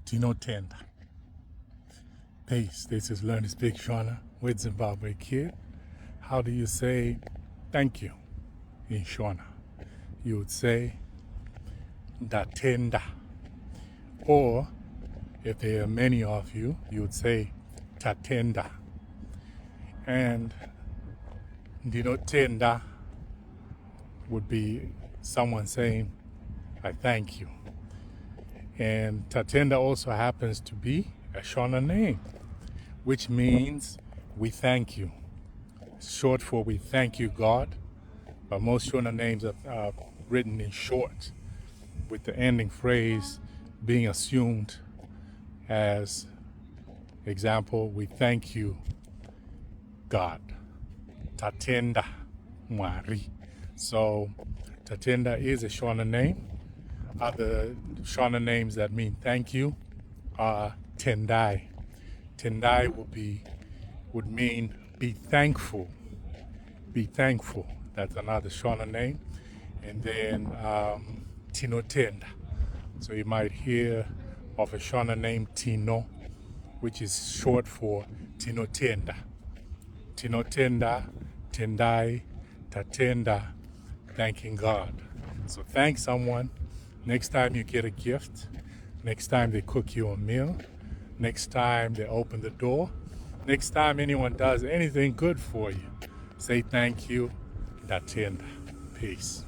Tinotenda. Peace. This is Learn to Speak Shona with Zimbabwe Kid. How do you say thank you in Shona? You would say datenda. Or if there are many of you, you would say tatenda. And dinotenda would be someone saying, I thank you. And tatenda also happens to be a Shona name, which means we thank you. It's short for we thank you, God. But most Shona names are written in short, with the ending phrase being assumed as example, we thank you, God. Tatenda Mwari. So Tatenda is a Shona name. Other Shona names that mean thank you are Tendai. Tendai would mean be thankful. Be thankful. That's another Shona name. And then Tinotenda. So you might hear of a Shona name Tino, which is short for Tinotenda. Tinotenda, Tendai, Tatenda, thanking God. So thank someone. Next time you get a gift, next time they cook you a meal, next time they open the door, next time anyone does anything good for you, say thank you, Datenda. Peace.